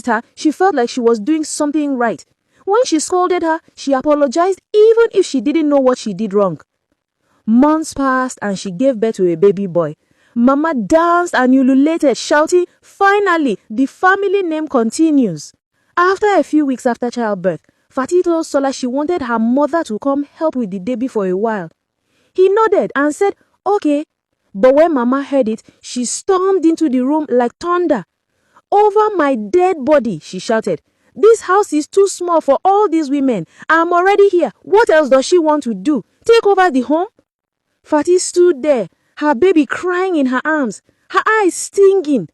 her, she felt like she was doing something right. When she scolded her, she apologized even if she didn't know what she did wrong. Months passed and she gave birth to a baby boy. Mama danced and ululated, shouting, "Finally, the family name continues." After a few weeks after childbirth, Fati told Sola she wanted her mother to come help with the baby for a while. He nodded and said, "Okay." But when Mama heard it, she stormed into the room like thunder. "Over my dead body," she shouted. "This house is too small for all these women. I'm already here. What else does she want to do? Take over the home?" Fati stood there, her baby crying in her arms, her eyes stinging.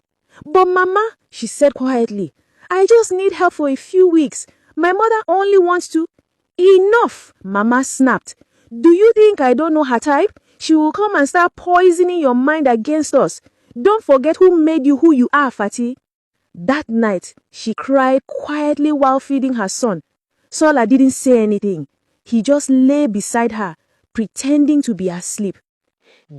"But Mama," she said quietly, "I just need help for a few weeks. My mother only wants to..." "Enough," Mama snapped. "Do you think I don't know her type? She will come and start poisoning your mind against us. Don't forget who made you who you are, Fati." That night, she cried quietly while feeding her son. Sola didn't say anything. He just lay beside her, pretending to be asleep.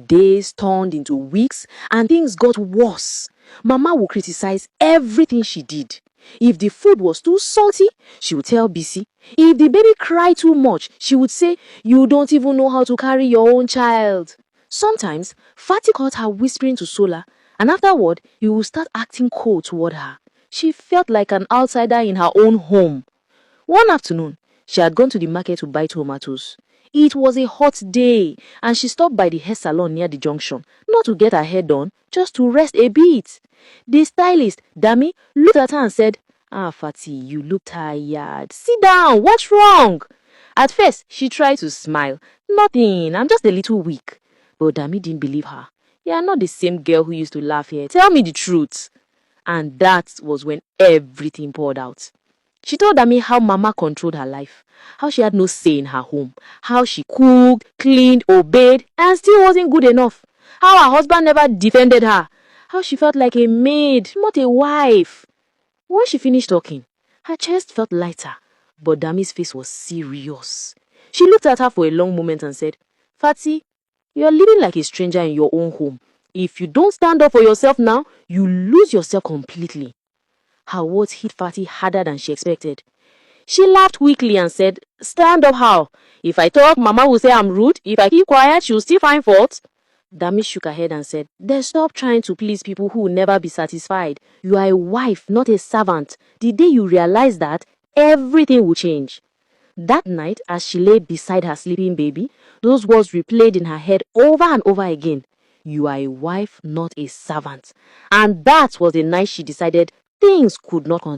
Days turned into weeks and things got worse. Mama would criticize everything she did. If the food was too salty, she would tell Bisi. If the baby cried too much, she would say, "You don't even know how to carry your own child." Sometimes, Fati caught her whispering to Sola, and afterward, he would start acting cold toward her. She felt like an outsider in her own home. One afternoon, she had gone to the market to buy tomatoes. It was a hot day, and she stopped by the hair salon near the junction, not to get her hair done, just to rest a bit. The stylist, Dami, looked at her and said, "Ah, Fati, you look tired. Sit down, what's wrong?" At first, she tried to smile. "Nothing, I'm just a little weak." But Dami didn't believe her. "You are not the same girl who used to laugh here. Tell me the truth." And that was when everything poured out. She told Dami how Mama controlled her life, how she had no say in her home, how she cooked, cleaned, obeyed, and still wasn't good enough, how her husband never defended her, how she felt like a maid, not a wife. When she finished talking, her chest felt lighter, but Dami's face was serious. She looked at her for a long moment and said, "Fati, you're living like a stranger in your own home. If you don't stand up for yourself now, you lose yourself completely." Her words hit Fati harder than she expected. She laughed weakly and said, "Stand up how? If I talk, Mama will say I'm rude. If I keep quiet, she'll still find fault." Dami shook her head and said, "Then stop trying to please people who will never be satisfied. You are a wife, not a servant. The day you realize that, everything will change." That night, as she lay beside her sleeping baby, those words replayed in her head over and over again. You are a wife, not a servant. And that was the night she decided things could not continue.